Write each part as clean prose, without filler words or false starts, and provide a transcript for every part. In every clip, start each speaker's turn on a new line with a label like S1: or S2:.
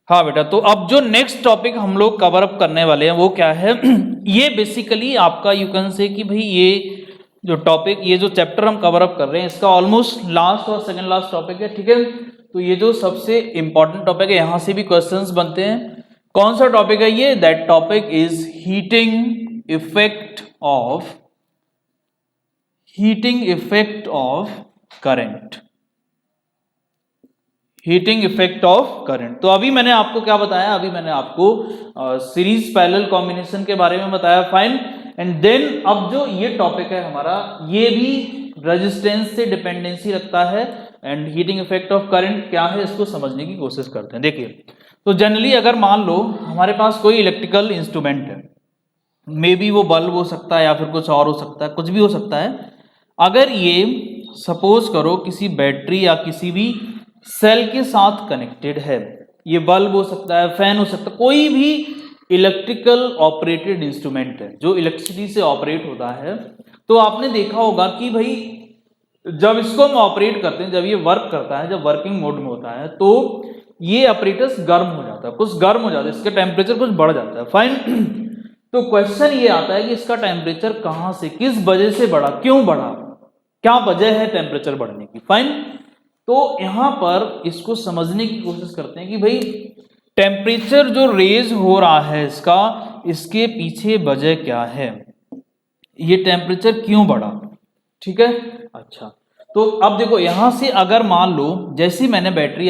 S1: हाँ बेटा, तो अब जो नेक्स्ट टॉपिक हम लोग कवर अप करने वाले हैं वो क्या है ये बेसिकली आपका यू कैन से कि भाई ये जो टॉपिक, ये जो चैप्टर हम कवर अप कर रहे हैं इसका ऑलमोस्ट लास्ट और सेकंड लास्ट टॉपिक है, ठीक है। तो ये जो सबसे इंपॉर्टेंट टॉपिक है, यहाँ से भी क्वेश्चंस बनते हैं। कौन सा टॉपिक है ये? That topic is heating effect of current. Heating effect of current. तो अभी मैंने आपको क्या बताया? अभी मैंने आपको सीरीज पैरेलल कॉम्बिनेशन के बारे में बताया, फाइन। एंड देन अब जो ये टॉपिक है हमारा, ये भी रेजिस्टेंस से डिपेंडेंसी रखता है। And heating effect of current क्या है, इसको समझने की कोशिश करते हैं। देखिए, तो जनरली अगर मान लो हमारे पास कोई इलेक्ट्रिकल इंस्ट्रूमेंट है, मे बी वो बल्ब हो सकता है या फिर कुछ और हो सकता है, कुछ भी हो सकता है। अगर ये सपोज करो किसी बैटरी या किसी भी सेल के साथ कनेक्टेड है, ये बल्ब हो सकता है, फैन हो सकता है, कोई भी इलेक्ट्रिकल ऑपरेटेड इंस्ट्रूमेंट है जो इलेक्ट्रिसिटी से ऑपरेट होता है, तो आपने देखा होगा कि भाई जब इसको हम ऑपरेट करते हैं, जब ये वर्क करता है, जब वर्किंग मोड में होता है, तो ये ऑपरेटर्स गर्म हो जाता है, कुछ गर्म हो जाता है, इसका टेम्परेचर कुछ बढ़ जाता है, फाइन। तो क्वेश्चन ये आता है कि इसका टेम्परेचर कहां से, किस वजह से बढ़ा, क्यों बढ़ा, क्या वजह है टेम्परेचर बढ़ने की, फाइन। तो यहां पर इसको समझने की कोशिश करते हैं कि भाई टेम्परेचर जो रेज हो रहा है इसका, इसके पीछे वजह क्या है, ये टेम्परेचर क्यों बढ़ा, ठीक है। अच्छा, तो अब देखो यहां से अगर मान लो जैसे मैंने बैटरी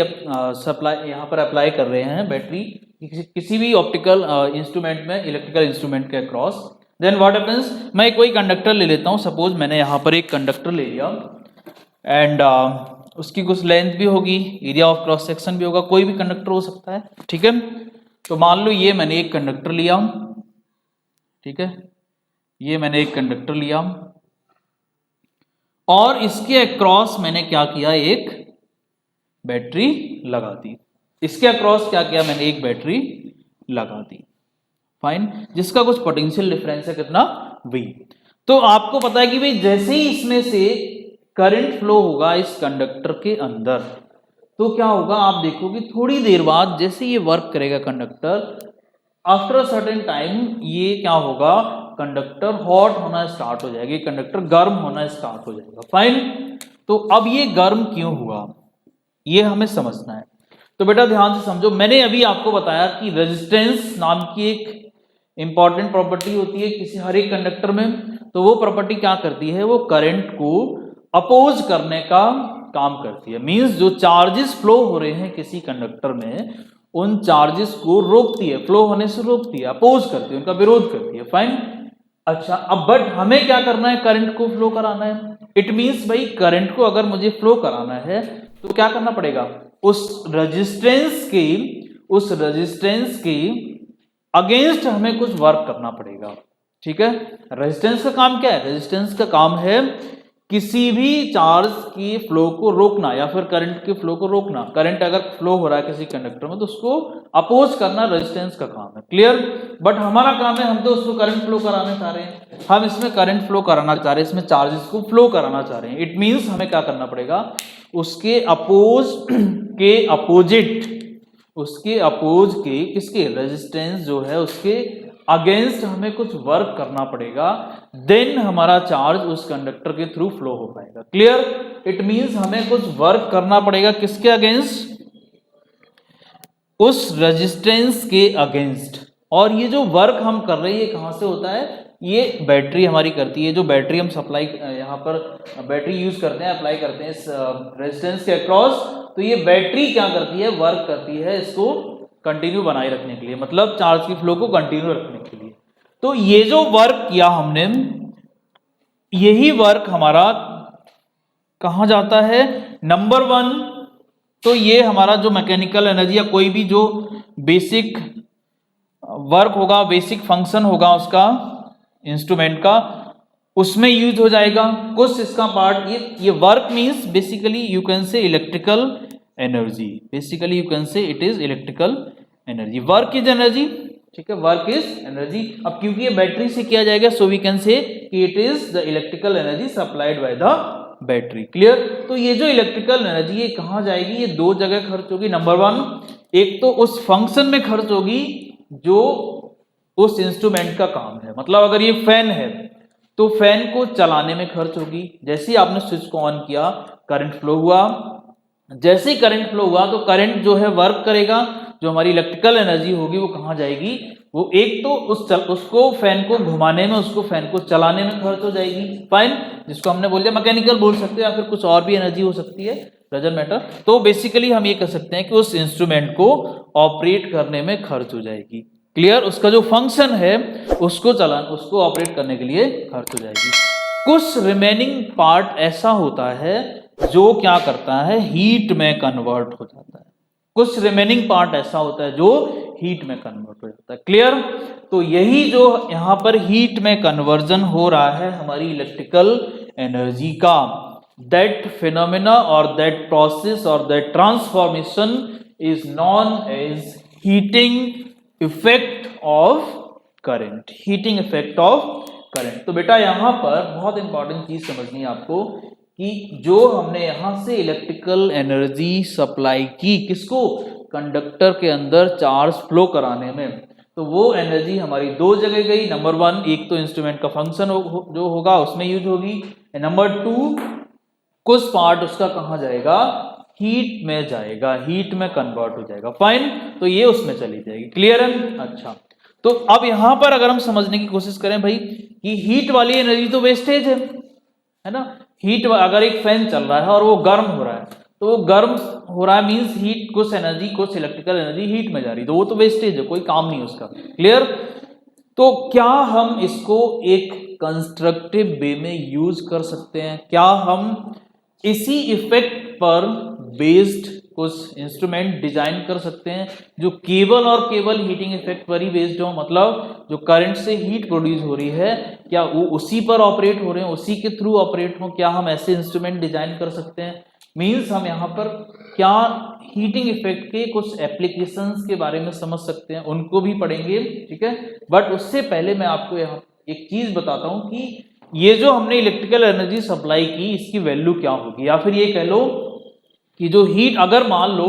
S1: सप्लाई यहां पर अप्लाई कर रहे हैं, बैटरी किसी भी ऑप्टिकल इंस्ट्रूमेंट में, इलेक्ट्रिकल इंस्ट्रूमेंट के अक्रॉस, देन व्हाट हैपेंस, मैं कोई कंडक्टर ले लेता हूं। सपोज मैंने यहां पर एक कंडक्टर ले लिया एंड उसकी कुछ लेंथ भी होगी, एरिया ऑफ क्रॉस सेक्शन भी होगा, कोई भी कंडक्टर हो सकता है, ठीक है। तो मान लो ये मैंने एक कंडक्टर लिया, ठीक है, ये मैंने एक कंडक्टर लिया और इसके अक्रॉस मैंने क्या किया, एक बैटरी लगा दी। इसके अक्रॉस क्या किया मैंने, एक बैटरी लगा दी, फाइन, जिसका कुछ पोटेंशियल डिफरेंस है कितना, V। तो आपको पता है कि भाई जैसे ही इसमें से करंट फ्लो होगा इस कंडक्टर के अंदर, तो क्या होगा, आप देखोगे थोड़ी देर बाद जैसे ये वर्क करेगा conductor, after a certain time ये क्या होगा, कंडक्टर हॉट होना स्टार्ट हो जाएगा, कंडक्टर गर्म होना स्टार्ट हो जाएगा, फाइन। तो अब ये गर्म क्यों हुआ, ये हमें समझना है। तो बेटा ध्यान से समझो, मैंने अभी आपको बताया कि रेजिस्टेंस नाम की एक इंपॉर्टेंट प्रॉपर्टी होती है किसी हर एक कंडक्टर में। तो वो प्रॉपर्टी क्या करती है, वो करंट को अपोज करने का काम करती है। मींस जो चार्जेस फ्लो हो रहे हैं किसी कंडक्टर में, उन चार्जेस को रोकती है, फ्लो होने से रोकती है, अपोज करती है, उनका विरोध करती है, फाइन। अच्छा, अब बट हमें क्या करना है, करंट को फ्लो कराना है। इट मींस भाई करंट को अगर मुझे फ्लो कराना है तो क्या करना पड़ेगा, उस रेजिस्टेंस के अगेंस्ट हमें कुछ वर्क करना पड़ेगा, ठीक है। रेजिस्टेंस का काम क्या है, रेजिस्टेंस का काम है किसी भी चार्ज की फ्लो को रोकना या फिर करंट के फ्लो को रोकना। करंट अगर फ्लो हो रहा है किसी कंडक्टर में तो उसको अपोज करना रेजिस्टेंस का काम है, क्लियर। बट हमारा काम है, हम तो उसको करंट फ्लो कराना चाह रहे हैं, हम इसमें करंट फ्लो कराना चाह रहे हैं, इसमें चार्जेस को फ्लो कराना चाह रहे हैं। इट मींस हमें क्या करना पड़ेगा, उसके अपोज के किसके, रेजिस्टेंस जो है उसके अगेंस्ट हमें कुछ वर्क करना पड़ेगा, देन हमारा चार्ज उस कंडक्टर के थ्रू फ्लो हो पाएगा, क्लियर। इट मींस हमें कुछ वर्क करना पड़ेगा किसके अगेंस्ट, उस रेजिस्टेंस के अगेंस्ट। और ये जो वर्क हम कर रहे हैं ये कहां से होता है, ये बैटरी हमारी करती है। जो बैटरी हम सप्लाई यहाँ पर बैटरी यूज करते हैं, अप्लाई करते हैं इस रेजिस्टेंस के अक्रॉस, तो ये बैटरी क्या करती है, वर्क करती है इसको कंटिन्यू बनाए रखने के लिए, मतलब चार्ज की फ्लो को कंटिन्यू रखने के लिए। तो ये जो वर्क किया हमने, यही वर्क हमारा कहां जाता है, नंबर 1, तो ये हमारा जो मैकेनिकल एनर्जी या कोई भी जो बेसिक वर्क होगा, बेसिक फंक्शन होगा उसका इंस्ट्रूमेंट का, उसमें यूज हो जाएगा। कुछ इसका पार्ट ये work means basically you can say electrical energy, basically you can say it is electrical energy, work is energy, ठीक है, वर्क इज एनर्जी। अब क्योंकि ये बैटरी से किया जाएगा, सो वी कैन से कि it is the electrical energy supplied by the battery, clear. तो ये जो इलेक्ट्रिकल एनर्जी ये कहां जाएगी, ये दो जगह खर्च होगी। नंबर 1 एक तो उस फंक्शन में खर्च होगी जो उस इंस्ट्रूमेंट का काम है। मतलब अगर ये फैन है तो फैन को चलाने में खर्च होगी। जैसे ही आपने स्विच को ऑन किया करंट फ्लो हुआ, जैसे ही करंट फ्लो हुआ तो करंट जो है वर्क करेगा, जो हमारी इलेक्ट्रिकल एनर्जी होगी वो कहाँ जाएगी, वो एक तो उसको फैन को घुमाने में, उसको फैन को चलाने में खर्च हो जाएगी, फाइन, जिसको हमने बोल दिया मैकेनिकल बोल सकते हैं या फिर कुछ और भी एनर्जी हो सकती है, डजंट मैटर। तो बेसिकली हम ये कह सकते हैं कि उस इंस्ट्रूमेंट को ऑपरेट करने में खर्च हो जाएगी। क्लियर, उसका जो फंक्शन है उसको ऑपरेट करने के लिए खर्च हो जाएगी। कुछ रिमेनिंग पार्ट ऐसा होता है जो क्या करता है, हीट में कन्वर्ट हो जाता है। कुछ रिमेनिंग पार्ट ऐसा होता है जो हीट में कन्वर्ट हो जाता है। क्लियर, तो यही जो यहां पर हीट में कन्वर्जन हो रहा है हमारी इलेक्ट्रिकल एनर्जी का, दैट फिनोमेना और दैट प्रोसेस और that transformation is known as heating effect of current. Heating effect of current. तो बेटा यहां पर बहुत इंपॉर्टेंट चीज समझनी है आपको कि जो हमने यहां से इलेक्ट्रिकल एनर्जी सप्लाई की किसको, कंडक्टर के अंदर चार्ज फ्लो कराने में, तो वो एनर्जी हमारी दो जगह गई। नंबर वन, एक तो इंस्ट्रूमेंट का फंक्शन जो होगा उसमें यूज होगी, नंबर टू कुछ पार्ट उसका कहां जाएगा, हीट में जाएगा, हीट में कन्वर्ट हो जाएगा, फाइन, तो ये उसमें चली जाएगी। क्लियर है? अच्छा, तो अब यहां पर अगर हम समझने की कोशिश करें भाई कि हीट वाली एनर्जी तो वेस्टेज है ना। हीट, अगर एक फैन चल रहा है और वो गर्म हो रहा है, तो वो गर्म हो रहा है मींस हीट, कुछ एनर्जी, कुछ इलेक्ट्रिकल एनर्जी हीट में जा रही है, तो वो तो वेस्टेज है, कोई काम नहीं उसका। क्लियर, तो क्या हम इसको एक कंस्ट्रक्टिव वे में यूज कर सकते हैं? क्या हम इसी इफेक्ट पर बेस्ड कुछ इंस्ट्रूमेंट डिजाइन कर सकते हैं जो केवल और केवल हीटिंग इफेक्ट पर ही बेस्ड हो? मतलब जो करंट से हीट प्रोड्यूस हो रही है, क्या वो उसी पर ऑपरेट हो रहे हैं, उसी के थ्रू ऑपरेट हो? क्या हम ऐसे इंस्ट्रूमेंट डिजाइन कर सकते हैं? मींस हम यहाँ पर क्या हीटिंग इफेक्ट के कुछ एप्लीकेशंस के बारे में समझ सकते हैं, उनको भी पढ़ेंगे, ठीक है। बट उससे पहले मैं आपको यहाँ एक चीज बताता हूँ कि ये जो हमने इलेक्ट्रिकल एनर्जी सप्लाई की इसकी वैल्यू क्या होगी, या फिर ये कह लो कि जो हीट, अगर मान लो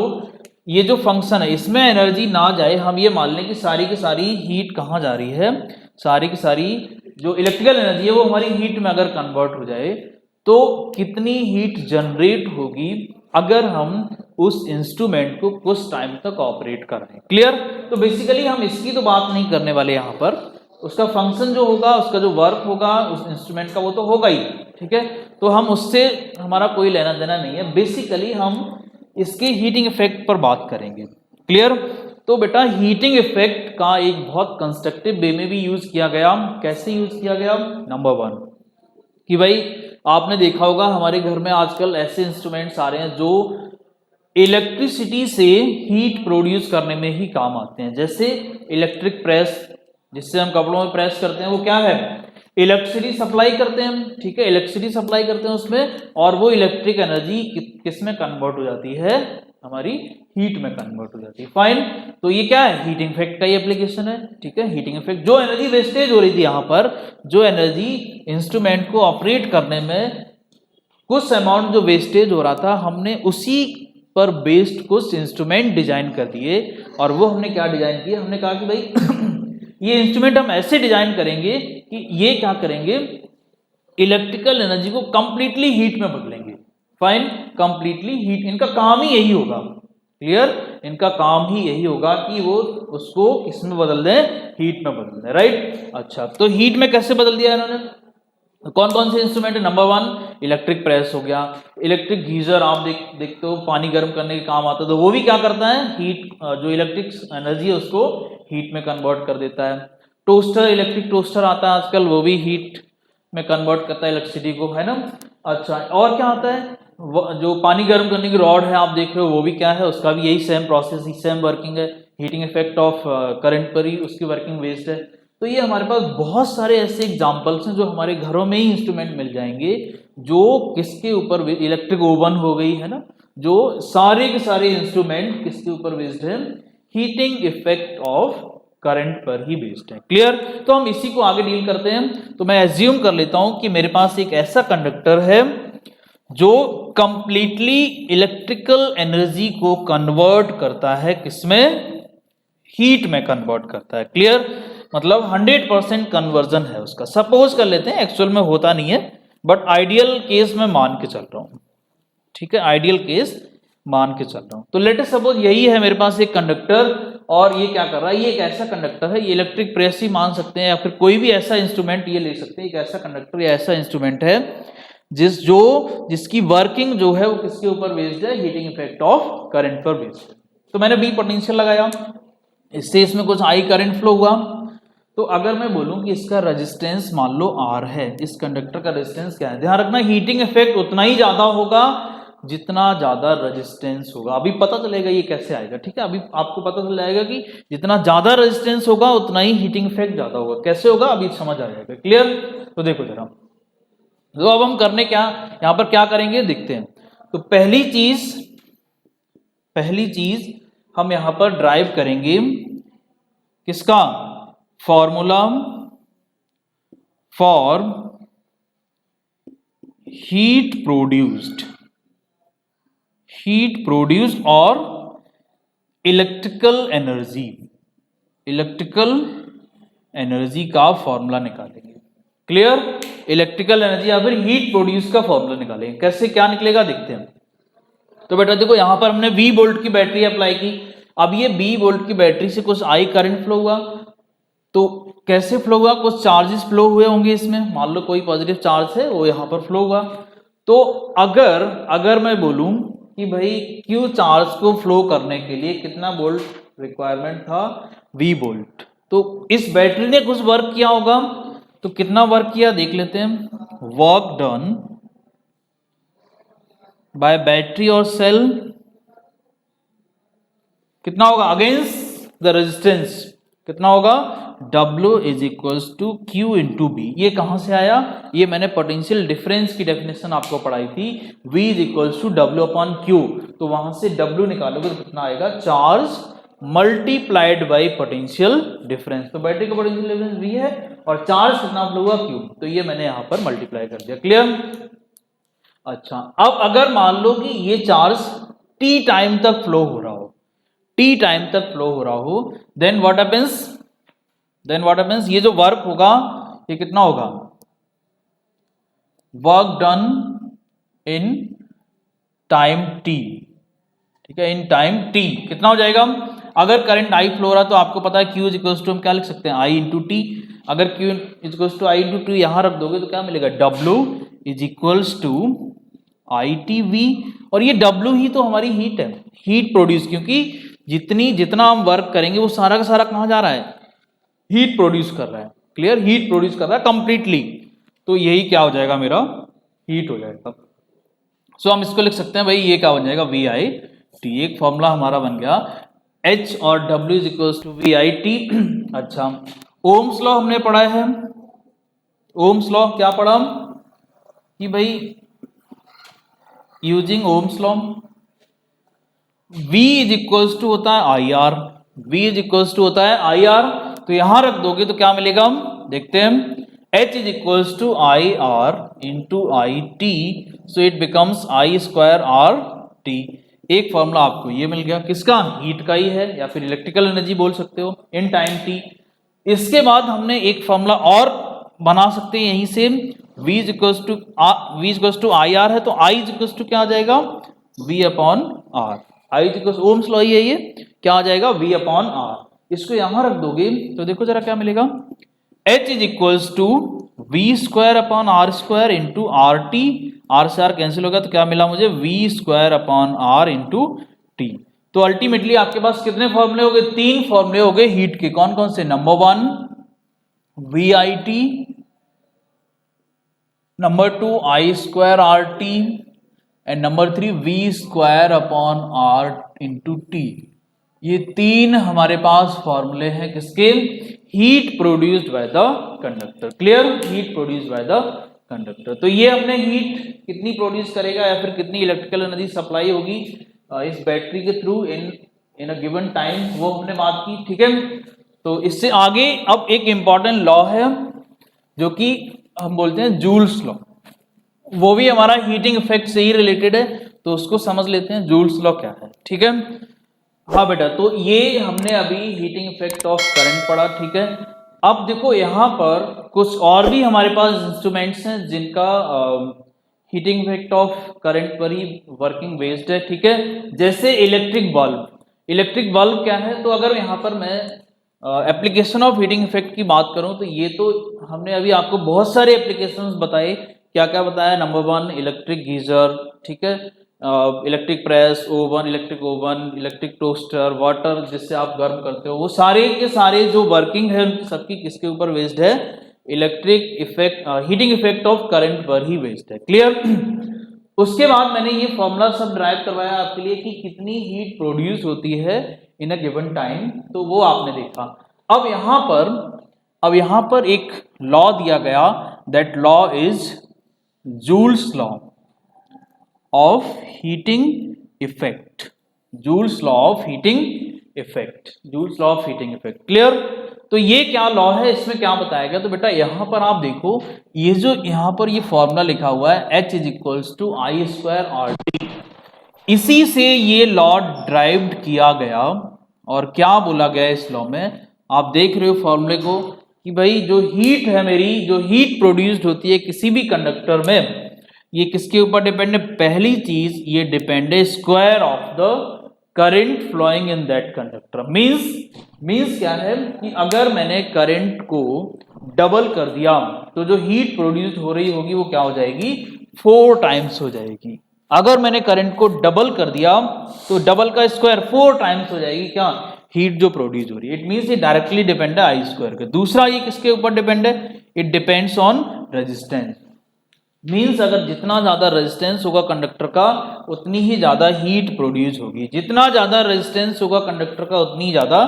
S1: ये जो फंक्शन है इसमें एनर्जी ना जाए, हम ये मान लें कि सारी की सारी हीट कहाँ जा रही है, सारी की सारी जो इलेक्ट्रिकल एनर्जी है वो हमारी हीट में अगर कन्वर्ट हो जाए तो कितनी हीट जनरेट होगी अगर हम उस इंस्ट्रूमेंट को कुछ टाइम तक ऑपरेट कर रहे हैं। क्लियर, तो बेसिकली हम इसकी तो बात नहीं करने वाले यहाँ पर, उसका फंक्शन जो होगा, उसका जो वर्क होगा उस इंस्ट्रूमेंट का, वो तो होगा ही, ठीक है, तो हम उससे हमारा कोई लेना देना नहीं है। बेसिकली हम इसके हीटिंग इफेक्ट पर बात करेंगे। क्लियर, तो बेटा हीटिंग इफेक्ट का एक बहुत कंस्ट्रक्टिव वे में भी यूज किया गया। कैसे यूज किया गया? नंबर वन कि भाई आपने देखा होगा हमारे घर में आजकल ऐसे इंस्ट्रूमेंट्स आ रहे हैं जो इलेक्ट्रिसिटी से हीट प्रोड्यूस करने में ही काम आते हैं। जैसे इलेक्ट्रिक प्रेस, जिससे हम कपड़ों में प्रेस करते हैं, वो क्या है, इलेक्ट्रिसिटी सप्लाई करते हैं, ठीक है, इलेक्ट्रिसिटी सप्लाई करते हैं उसमें, और वो इलेक्ट्रिक एनर्जी किस में कन्वर्ट हो जाती है, हमारी हीट में कन्वर्ट हो जाती है, फाइन। तो ये क्या है, हीटिंग इफेक्ट का ही एप्लीकेशन है, ठीक है। हीटिंग इफेक्ट, जो एनर्जी वेस्टेज हो रही थी यहाँ पर, जो एनर्जी इंस्ट्रूमेंट को ऑपरेट करने में कुछ अमाउंट जो वेस्टेज हो रहा था, हमने उसी पर बेस्ड कुछ इंस्ट्रूमेंट डिजाइन कर दिए। और वो हमने क्या डिजाइन किए, हमने कहा कि भाई ये इंस्ट्रूमेंट हम ऐसे डिजाइन करेंगे कि ये क्या करेंगे, इलेक्ट्रिकल एनर्जी को कंप्लीटली हीट में बदलेंगे, फाइन, कंप्लीटली हीट, इनका काम ही यही होगा। क्लियर, इनका काम ही यही होगा कि वो उसको किस में बदल दें, हीट में बदल दें, राइट। अच्छा, तो हीट में कैसे बदल दिया इन्होंने, कौन कौन से इंस्ट्रूमेंट है? नंबर वन इलेक्ट्रिक प्रेस हो गया, इलेक्ट्रिक गीजर, आप देखते हो पानी गर्म करने के काम आता है, तो वो भी क्या करता है, हीट, जो इलेक्ट्रिक एनर्जी है उसको हीट में कन्वर्ट कर देता है। टोस्टर, इलेक्ट्रिक टोस्टर आता है आजकल, वो भी हीट में कन्वर्ट करता है इलेक्ट्रिसिटी को, है ना। अच्छा, और क्या आता है, जो पानी गर्म करने की रॉड है आप देख रहे हो, वो भी क्या है, उसका भी यही सेम प्रोसेस, सेम वर्किंग है, हीटिंग इफेक्ट ऑफ करंट पर ही उसकी वर्किंग बेस्ड है। तो ये हमारे पास बहुत सारे ऐसे एग्जाम्पल्स हैं जो हमारे घरों में ही इंस्ट्रूमेंट मिल जाएंगे, जो किसके ऊपर, इलेक्ट्रिक ओवन हो गई, है ना, जो सारे के सारे इंस्ट्रूमेंट किसके ऊपर बेस्ड है, हीटिंग इफेक्ट ऑफ करंट पर ही बेस्ड है। क्लियर, तो हम इसी को आगे डील करते हैं। तो मैं एज्यूम कर लेता हूं कि मेरे पास एक ऐसा कंडक्टर है जो कंप्लीटली इलेक्ट्रिकल एनर्जी को कन्वर्ट करता है किसमें, हीट में कन्वर्ट करता है। क्लियर, मतलब 100% कन्वर्जन है उसका। सपोज कर लेते हैं, एक्चुअल में होता नहीं है, बट आइडियल केस में मान के चल रहा हूं, ठीक है, आइडियल केस मान के चल रहा हूं। तो लेट अस सपोज यही है मेरे पास एक कंडक्टर, और ये क्या कर रहा है, ये एक ऐसा कंडक्टर है, ये इलेक्ट्रिक प्रेस ही मान सकते हैं, या फिर कोई भी ऐसा इंस्ट्रूमेंट ये ले सकते हैं, एक ऐसा कंडक्टर या ऐसा इंस्ट्रूमेंट है जिसकी वर्किंग जो है वो किसके ऊपर बेस्ड है, हीटिंग इफेक्ट ऑफ करंट पर बेस्ड है। तो मैंने बी पोटेंशियल लगाया, इससे इसमें कुछ आई करंट फ्लो हुआ। तो अगर मैं बोलूं कि इसका रेजिस्टेंस मान लो R है, इस कंडक्टर का रेजिस्टेंस क्या है, ध्यान रखना हीटिंग इफेक्ट उतना ही ज्यादा होगा जितना ज्यादा रेजिस्टेंस होगा। अभी पता चलेगा ये कैसे आएगा, ठीक है, अभी आपको पता चल जाएगा कि जितना ज्यादा रेजिस्टेंस होगा उतना ही हीटिंग इफेक्ट ज्यादा होगा। कैसे होगा अभी समझ आ जाएगा। क्लियर, तो देखो जरा, तो अब हम करने क्या, यहां पर क्या करेंगे देखते हैं। तो पहली चीज हम यहां पर ड्राइव करेंगे किसका, फॉर्मूला फॉर हीट प्रोड्यूस्ड और इलेक्ट्रिकल एनर्जी का फॉर्मूला निकालेंगे। क्लियर, इलेक्ट्रिकल एनर्जी या फिर हीट प्रोड्यूस का फॉर्मूला निकालेंगे। कैसे क्या निकलेगा देखते हैं। तो बेटा देखो, यहां पर हमने V वोल्ट की बैटरी अप्लाई की। अब ये V वोल्ट की बैटरी से कुछ I करंट फ्लो हुआ, तो कैसे फ्लो हुआ, कुछ चार्जेस फ्लो हुए होंगे इसमें, मान लो कोई पॉजिटिव चार्ज है वो यहां पर फ्लो हुआ। तो अगर मैं बोलूं कि भाई Q चार्ज को फ्लो करने के लिए कितना वोल्ट रिक्वायरमेंट था, V वोल्ट, तो इस बैटरी ने कुछ वर्क किया होगा। तो कितना वर्क किया देख लेते हैं। वर्क डन बाय बैटरी और सेल कितना होगा अगेंस्ट द रेजिस्टेंस, कितना होगा, W is equals to Q into B. ये कहां से आया, ये मैंने पोटेंशियल डिफरेंस की डेफिनेशन आपको पढ़ाई थी, V is equals to W upon Q। तो वहां से W निकालोगे तो कितना आएगा, charge multiplied by potential difference. तो बैटरी का पोटेंशियल डिफरेंस V है और चार्ज कितना फ्लो हुआ Q, तो ये मैंने यहां पर मल्टीप्लाई कर दिया। क्लियर, अच्छा अब अगर मान लो कि ये चार्ज T टाइम तक फ्लो हो रहा हो, देन व्हाट हैपेंस, ये जो वर्क होगा ये कितना होगा, work done in time T, ठीक है, इन टाइम T कितना हो जाएगा। अगर करंट I फ्लो हो रहा तो आपको पता है Q इज इक्वल टू हम क्या लिख सकते हैं, I इंटू टी। अगर Q is equal to I into T यहां रख दोगे तो क्या मिलेगा, W is equals to ITV। और ये W ही तो हमारी हीट है, हीट प्रोड्यूस, क्योंकि जितना हम वर्क करेंगे वो सारा का सारा कहां जा रहा है, हीट प्रोड्यूस कर रहा है। क्लियर, हीट प्रोड्यूस कर रहा है कंप्लीटली, तो यही क्या हो जाएगा, मेरा हीट हो जाएगा। सो हम इसको लिख सकते हैं भाई, ये क्या बन जाएगा, VIT। एक फॉर्मूला हमारा बन गया, H और W is equal to VIT। अच्छा, ओम्स लॉ हमने पढ़ा है, ओम्स लॉ क्या पढ़ा कि भाई using Ohm's law V is equals to होता है IR, V is equals to होता है IR। तो यहां रख दोगे तो क्या मिलेगा, देखते हैं, H is equals to IR into IT, so it becomes I square RT। एक फॉर्मूला आपको ये मिल गया, किसका, हीट का ही है, या फिर इलेक्ट्रिकल एनर्जी बोल सकते हो इन टाइम T। इसके बाद हमने एक फॉर्मूला और बना सकते हैं यहीं से, V is equals to IR है, तो I इज इक्वल्स टू क्या आ जाएगा, V upon R। I is equals Ohm's law ही है, ये क्या आ जाएगा, V अपॉन R। इसको यहां रख दोगे तो देखो जरा क्या मिलेगा, H is equals to V square upon R square into RT। R से R कैंसिल होगा तो क्या मिला मुझे, V square upon R into T। तो अल्टीमेटली आपके पास कितने फॉर्मूले हो गए, 3 फॉर्मूले हो गए हीट के। कौन कौन से, number 1 VIT, number 2 I square RT and number 3 V square upon R into T। ये 3 हमारे पास फॉर्मूले हैं किसके, heat produced by the conductor. Clear, heat produced by the conductor. तो ये हमने हीट कितनी प्रोड्यूस करेगा या फिर कितनी इलेक्ट्रिकल एनर्जी सप्लाई होगी इस बैटरी के through in a given time, वो हमने बात की। ठीक है, तो इससे आगे अब एक इंपॉर्टेंट लॉ है जो कि हम बोलते हैं जूल्स लॉ। वो भी हमारा हीटिंग इफेक्ट से ही रिलेटेड है, तो उसको समझ लेते हैं जूल्स लॉ क्या है। ठीक है, हाँ बेटा, तो ये हमने अभी हीटिंग इफेक्ट ऑफ करंट पढ़ा। ठीक है, अब देखो यहाँ पर कुछ और भी हमारे पास इंस्ट्रूमेंट्स हैं जिनका हीटिंग इफेक्ट ऑफ करंट पर ही वर्किंग बेस्ड है। ठीक है, जैसे इलेक्ट्रिक बल्ब। इलेक्ट्रिक बल्ब क्या है, तो अगर यहाँ पर मैं एप्लीकेशन ऑफ हीटिंग इफेक्ट की बात करूं तो ये तो हमने अभी आपको बहुत सारे एप्लीकेशंस बताए। क्या क्या बताया? नंबर 1 इलेक्ट्रिक गीजर, ठीक है, electric press, oven, electric oven, electric toaster, water जिससे आप गर्म करते हो, वो सारे के सारे जो वर्किंग है सबकी किसके ऊपर बेस्ड है? Electric effect, heating effect of current पर ही बेस्ड है। क्लियर? उसके बाद मैंने ये फॉर्मूला सब ड्राइव करवाया आपके लिए कि कितनी हीट प्रोड्यूस होती है इन अ गिवन टाइम, तो वो आपने देखा। अब यहां पर एक लॉ दिया गया, that law is joules law of heating effect. Joules law of heating effect, joules law of heating effect. Clear? तो ये क्या लॉ है, इसमें क्या बताया गया? तो बेटा यहां पर आप देखो, ये जो यहां पर ये फॉर्मूला लिखा हुआ है H is equals to I square R T, इसी से ये लॉ ड्राइव्ड किया गया। और क्या बोला गया इस लॉ में, आप देख रहे हो फॉर्मूले को, कि भाई जो हीट है मेरी, जो हीट प्रोड्यूस्ड होती है किसी भी कंडक्टर में, ये किसके ऊपर डिपेंड है? पहली चीज ये डिपेंड है square of the current flowing in that conductor. Means क्या है कि अगर मैंने करंट को डबल कर दिया तो जो हीट प्रोड्यूस हो रही होगी वो क्या हो जाएगी? 4 टाइम्स हो जाएगी। अगर मैंने करंट को डबल कर दिया तो डबल का स्क्वायर 4 टाइम्स हो जाएगी क्या? हीट जो प्रोड्यूस हो रही है। इट मींस ये डायरेक्टली डिपेंड है आई स्क्वायर के। दूसरा ये किसके ऊपर डिपेंड है? It depends on resistance. Means अगर जितना ज्यादा रेजिस्टेंस होगा कंडक्टर का उतनी ही ज्यादा हीट प्रोड्यूस होगी, जितना ज्यादा रेजिस्टेंस होगा कंडक्टर का उतनी ज्यादा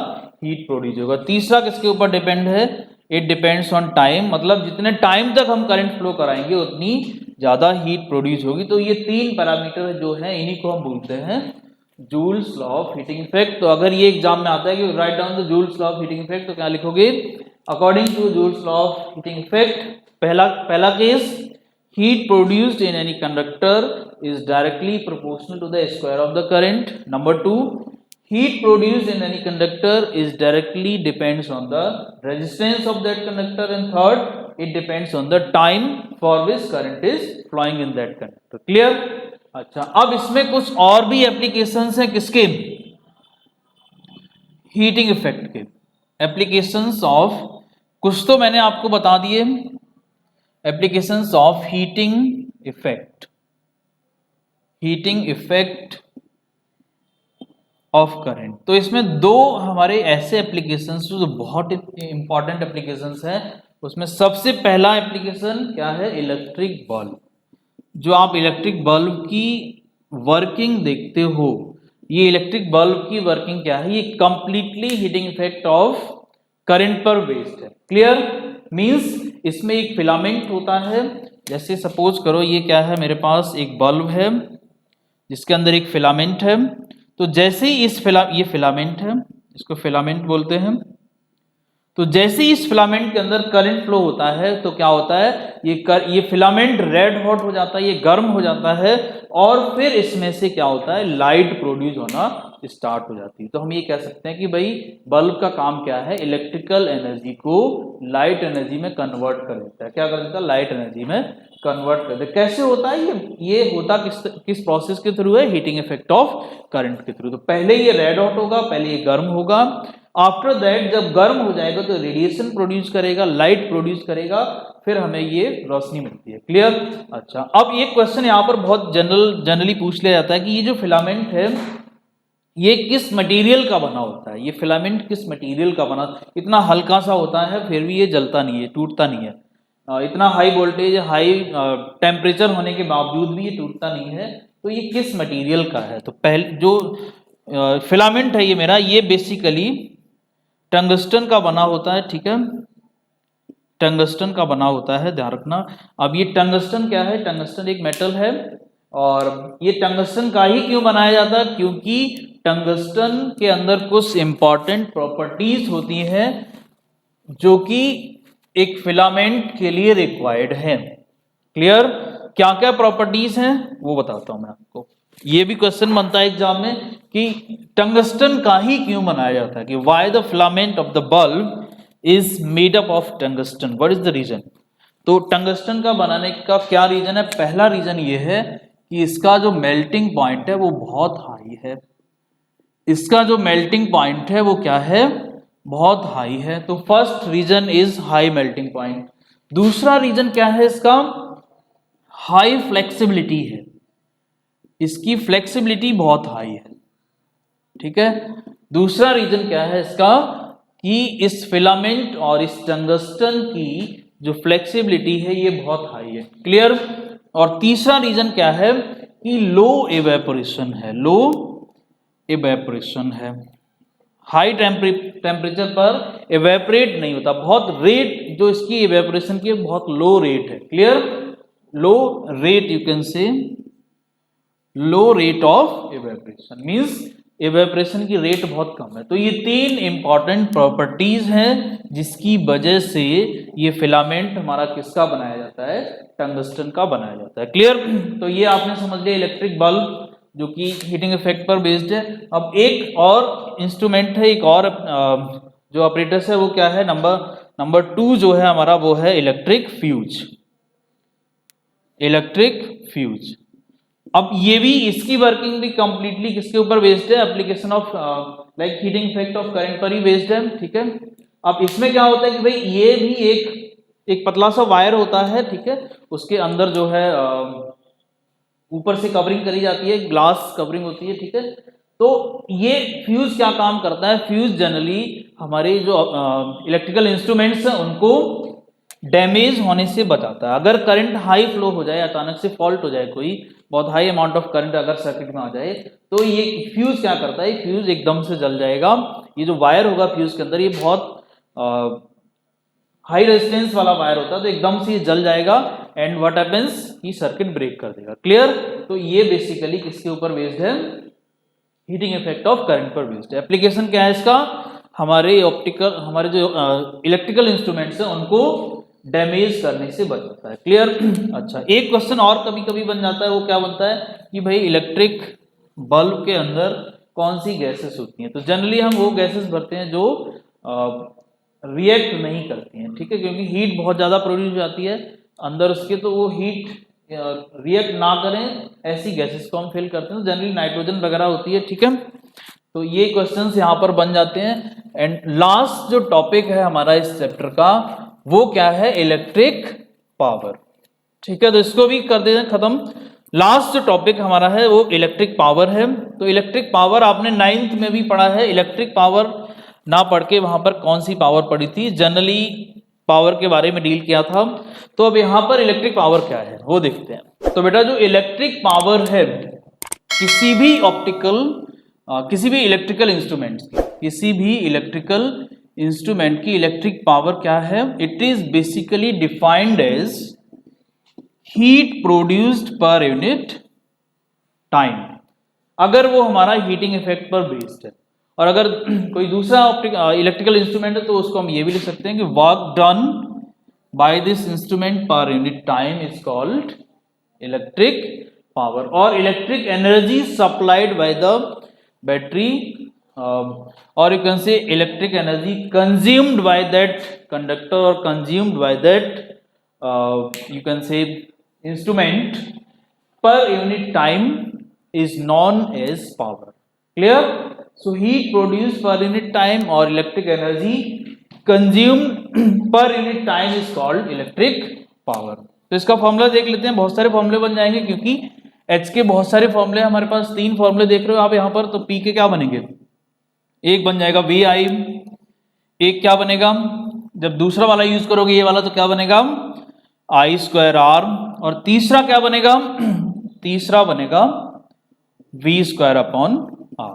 S1: हीट प्रोड्यूस होगा। तीसरा किसके ऊपर डिपेंड है? इट डिपेंड्स ऑन टाइम, मतलब जितने टाइम तक हम करंट फ्लो कराएंगे उतनी ज्यादा हीट प्रोड्यूस होगी। तो ये 3 पैरामीटर जो है इन्हीं को हम बोलते हैं Joule's law of heating effect. तो अगर ये एग्जाम में आता है कि write down the Joule's law of heating effect, तो क्या लिखोगे? According to Joule's law of heating effect, पहला case, heat produced in any conductor is directly proportional to the square of the current. Number 2, heat produced in any conductor is directly depends on the resistance of that conductor. And third, it depends on the time for which current is flowing in that conductor. Clear? अच्छा, अब इसमें कुछ और भी applications हैं किसके? Heating effect के। Applications of कुछ तो मैंने आपको बता दिए, applications of heating effect, heating effect of current. तो इसमें 2 हमारे ऐसे एप्लीकेशंस जो बहुत इंपॉर्टेंट एप्लीकेशंस हैं। उसमें सबसे पहला एप्लीकेशन क्या है? Electric bulb. जो आप इलेक्ट्रिक बल्ब की वर्किंग देखते हो, ये इलेक्ट्रिक बल्ब की वर्किंग क्या है? ये completely heating effect of current पर बेस्ड है। क्लियर? मींस इसमें एक फिलामेंट होता है। जैसे सपोज करो ये क्या है, मेरे पास एक बल्ब है जिसके अंदर एक फिलामेंट है। तो जैसे ही ये फिलामेंट है, इसको फिलामेंट बोलते हैं। तो जैसे ही इस फिलामेंट के अंदर करंट फ्लो होता है तो क्या होता है? ये फिलामेंट रेड हॉट हो जाता है, ये गर्म हो जाता है, और फिर इसमें से क्या होता है? लाइट प्रोड्यूस होना स्टार्ट हो जाती है। तो हम ये कह सकते हैं कि भाई बल्ब का काम क्या है? इलेक्ट्रिकल एनर्जी को लाइट एनर्जी में कन्वर्ट कर देता है। क्या कर देता है? लाइट एनर्जी में कन्वर्ट कर देता है। कैसे होता है ये होता किस प्रोसेस के थ्रू है? हीटिंग इफेक्ट ऑफ करंट के थ्रू। तो पहले ये रेड हॉट होगा, पहले ये गर्म होगा। आफ्टर दैट जब गर्म हो जाएगा तो रेडिएशन प्रोड्यूस करेगा, लाइट प्रोड्यूस करेगा, फिर हमें ये रोशनी मिलती है। क्लियर? अच्छा, अब ये क्वेश्चन यहाँ पर बहुत जनरली पूछ लिया जाता है कि ये जो फिलामेंट है ये किस मटेरियल का बना होता है? ये फिलामेंट किस मटेरियल का बना? इतना हल्का सा होता है फिर भी ये जलता नहीं है, टूटता नहीं है। इतना हाई वोल्टेज, हाई टेम्परेचर होने के बावजूद भी ये टूटता नहीं है। तो ये किस मटेरियल का है? तो पहले जो फिलामेंट है ये मेरा, ये बेसिकली टंगस्टन का बना होता है। ठीक है, टंगस्टन का बना होता है, ध्यान रखना। अब ये टंगस्टन क्या है? टंगस्टन एक मेटल है, और ये टंगस्टन का ही क्यों बनाया जाता है? क्योंकि टंगस्टन के अंदर कुछ इंपॉर्टेंट प्रॉपर्टीज होती हैं जो कि एक फिलामेंट के लिए रिक्वायर्ड है। क्लियर? क्या क्या प्रॉपर्टीज हैं वो बताता हूं मैं आपको। ये भी क्वेश्चन बनता है एग्जाम में कि टंगस्टन का ही क्यों बनाया जाता है, कि why the filament of the bulb is made up of tungsten, what is the reason. तो टंगस्टन का बनाने का क्या रीजन है। पहला रीजन ये है कि इसका जो मेल्टिंग पॉइंट है वो बहुत हाई है। इसका जो मेल्टिंग पॉइंट है वो क्या है, बहुत हाई है। तो first reason is high melting point. दूसरा रीजन क्या है इसका, हाई फ्लेक्सिबिलिटी है, इसकी फ्लेक्सिबिलिटी बहुत हाई है, ठीक है। दूसरा रीजन क्या है इसका, कि इस फिलामेंट और इस टंगस्टन की जो फ्लेक्सिबिलिटी है ये बहुत हाई है, क्लियर। और तीसरा रीजन क्या है कि लो इवेपोरेशन है, लो इवेपोरेशन है, हाई टेम्परेचर पर इवेपोरेट नहीं होता, बहुत रेट जो इसकी इवेपोरेशन की बहुत लो रेट है, clear. Low rate, you can say low rate of evaporation means evaporation की रेट बहुत कम है। तो ये तीन इंपॉर्टेंट प्रॉपर्टीज हैं जिसकी वजह से ये फिलामेंट हमारा किसका बनाया जाता है, टंगस्टन का बनाया जाता है, क्लियर। तो ये आपने समझ लिया इलेक्ट्रिक बल्ब जो कि हीटिंग इफेक्ट पर बेस्ड है। अब एक और इंस्ट्रूमेंट है, एक और जो ऑपरेटर्स है वो क्या है, नंबर 2 जो है हमारा वो है इलेक्ट्रिक फ्यूज, इलेक्ट्रिक फ्यूज। अब ये भी, इसकी वर्किंग भी कंप्लीटली किसके ऊपर बेस्ड है, application of like heating effect of current पर ही बेस्ड है, ठीक है। अब इसमें क्या होता है कि भाई ये भी एक पतला सा वायर होता है, ठीक है, उसके अंदर जो है ऊपर से कवरिंग करी जाती है, ग्लास कवरिंग होती है, ठीक है। तो ये फ्यूज क्या काम करता है, फ्यूज जनरली हमारे जो इलेक्ट्रिकल इंस्ट्रूमेंट्स हैं उनको डैमेज होने से बचाता है। अगर करंट हाई फ्लो हो जाए, अचानक से फॉल्ट हो जाए, कोई बहुत हाई अमाउंट ऑफ करंट अगर सर्किट में आ जाए, तो ये फ्यूज क्या करता है, फ्यूज एकदम से जल जाएगा। ये जो वायर होगा फ्यूज के अंदर, ये बहुत हाई रेजिस्टेंस वाला वायर होता है, तो एकदम से ये जल जाएगा एंड व्हाट हैपेंस कि सर्किट ब्रेक कर देगा, क्लियर। तो ये बेसिकली किसके ऊपर बेस्ड है, हीटिंग इफेक्ट ऑफ करंट पर बेस्ड है। एप्लीकेशन क्या है इसका, हमारे हमारे जो इलेक्ट्रिकल इंस्ट्रूमेंट्स हैं उनको डैमेज करने से बचाता है, क्लियर। अच्छा, एक क्वेश्चन और कभी कभी बन जाता है, वो क्या बनता है कि भाई इलेक्ट्रिक बल्ब के अंदर कौन सी गैसेस होती हैं। तो जनरली हम वो गैसेस भरते हैं जो रिएक्ट नहीं करती हैं, ठीक है, क्योंकि हीट बहुत ज़्यादा प्रोड्यूस हो जाती है अंदर उसके, तो वो हीट रिएक्ट ना करें ऐसी गैसेस को हम फिल करते हैं। जनरली नाइट्रोजन वगैरह होती है, ठीक है। तो ये क्वेश्चंस यहाँ पर बन जाते हैं। एंड लास्ट जो टॉपिक है हमारा इस चैप्टर का वो क्या है, इलेक्ट्रिक पावर, ठीक है। तो इसको भी कर देते हैं खत्म। लास्ट जो टॉपिक हमारा है वो इलेक्ट्रिक पावर है। तो इलेक्ट्रिक पावर आपने 9th में भी पढ़ा है। इलेक्ट्रिक पावर ना पढ़ के वहां पर कौन सी पावर पढ़ी थी, जनरली पावर के बारे में डील किया था। तो अब यहाँ पर इलेक्ट्रिक पावर क्या है वो देखते हैं। तो बेटा जो इलेक्ट्रिक पावर है किसी भी किसी भी इलेक्ट्रिकल इंस्ट्रूमेंट की, किसी भी इलेक्ट्रिकल इंस्ट्रूमेंट की इलेक्ट्रिक पावर क्या है, it is basically defined as heat produced per unit time, अगर वो हमारा हीटिंग इफेक्ट पर बेस्ड है। और अगर कोई दूसरा इलेक्ट्रिकल इंस्ट्रूमेंट है तो उसको हम ये भी लिख सकते हैं कि work done by this instrument per unit time is called electric power. और electric energy supplied by the battery or you can say electric energy consumed by that conductor or consumed by that you can say instrument per unit time is known as power, clear. So heat produced per unit time or electric energy consumed per unit time is called electric power. तो इसका formula देख लेते हैं, बहुत सारे फॉर्मूले बन जाएंगे क्योंकि H के बहुत सारे फॉर्मूले हमारे पास, 3 फॉर्मूले देख रहे हो आप यहाँ पर। तो P के क्या बनेंगे, एक बन जाएगा VI, एक क्या बनेगा जब दूसरा वाला यूज करोगे ये वाला तो क्या बनेगा I²R, और तीसरा क्या बनेगा, तीसरा बनेगा V²/R।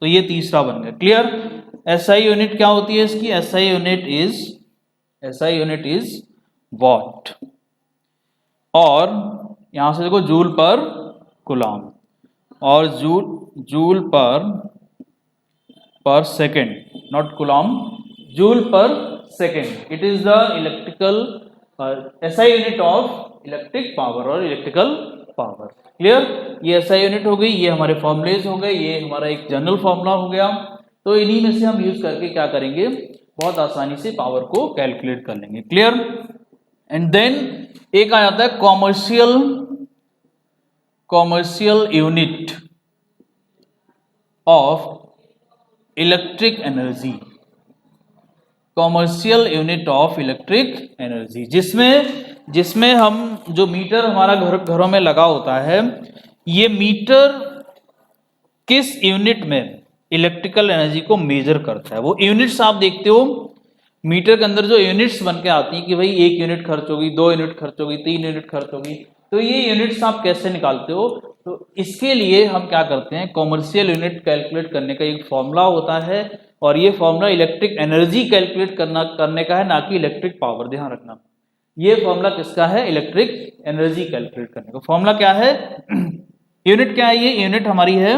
S1: तो ये तीसरा बन गया, क्लियर। SI यूनिट क्या होती है इसकी, SI यूनिट इज वॉट, और यहां से देखो जूल पर कूलम, और जूल पर सेकेंड, नॉट कूलम, जूल पर second. It is the electrical SI unit of electric power और इलेक्ट्रिकल पावर। क्लियर? ये एसआई यूनिट हो गई, ये हमारे फॉर्मुलेज हो गए, ये हमारा एक जनरल फॉर्मूला हो गया। तो इन्हीं में से हम यूज करके क्या करेंगे, बहुत आसानी से पावर को कैलकुलेट कर लेंगे। क्लियर? एंड देन एक आ जाता है commercial unit of electric energy, commercial unit of electric energy, जिसमें हम जो मीटर हमारा घरों में लगा होता है, ये मीटर किस यूनिट में इलेक्ट्रिकल एनर्जी को मेजर करता है। वो यूनिट्स आप देखते हो मीटर के अंदर जो यूनिट्स बन के आती हैं कि भाई 1 यूनिट खर्च होगी, 2 यूनिट खर्च होगी, 3 यूनिट खर्च होगी, तो ये यूनिट्स आप कैसे निकालते हो? तो इसके लिए हम क्या करते हैं, कॉमर्शियल यूनिट कैलकुलेट करने का एक फॉर्मूला होता है, और ये फॉर्मूला इलेक्ट्रिक एनर्जी कैलकुलेट करने का है, ना कि इलेक्ट्रिक पावर। ध्यान रखना, ये फॉर्मूला किसका है? इलेक्ट्रिक एनर्जी कैलकुलेट करने का। फॉर्मूला क्या है? यूनिट क्या है? ये यूनिट हमारी है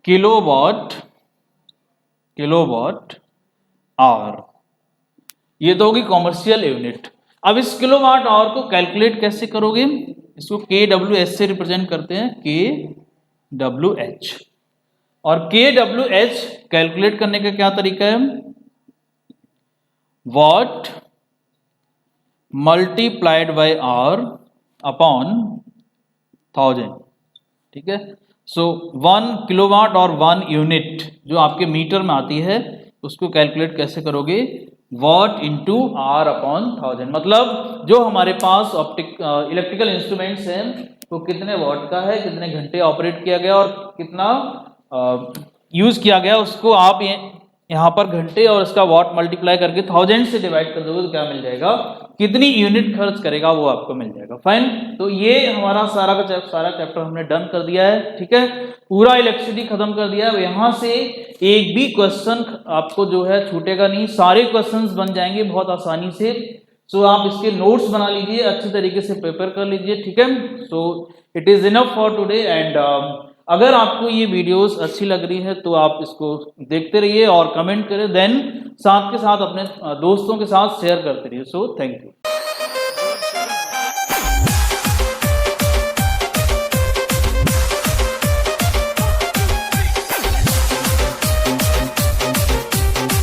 S1: किलोवाट आवर। ये तो होगी कॉमर्शियल यूनिट। अब इस किलोवाट आवर को कैलकुलेट कैसे करोगे? इसको kWh से रिप्रेजेंट करते हैं, kWh। और kWh कैलकुलेट करने का क्या तरीका है? Watt multiplied by hour upon 1000। ठीक है? सो 1 किलोवाट और 1 यूनिट जो आपके मीटर में आती है, उसको कैलकुलेट कैसे करोगे? Watt into hour upon 1000। मतलब जो हमारे पास इलेक्ट्रिकल इंस्ट्रूमेंट्स हैं, तो कितने वॉट का है, कितने घंटे ऑपरेट किया गया और कितना यूज किया गया, उसको आप यहाँ पर घंटे और इसका वॉट मल्टीप्लाई करके 1000 से डिवाइड कर दोगे तो क्या मिल जाएगा, कितनी यूनिट खर्च करेगा वो आपको मिल जाएगा। फाइन। तो ये हमारा सारा चैप्टर हमने डन कर दिया है। ठीक है, पूरा इलेक्ट्रिसिटी खत्म कर दिया है। यहाँ से एक भी क्वेश्चन आपको जो है छूटेगा नहीं, सारे क्वेश्चंस बन जाएंगे बहुत आसानी से। सो आप इसके नोट्स बना लीजिए, अच्छी तरीके से प्रिपेयर कर लीजिए। ठीक है, so it is enough for today. And अगर आपको ये वीडियोस अच्छी लग रही है तो आप इसको देखते रहिए और कमेंट करें, देन साथ के साथ अपने दोस्तों के साथ शेयर करते रहिए। So thank you.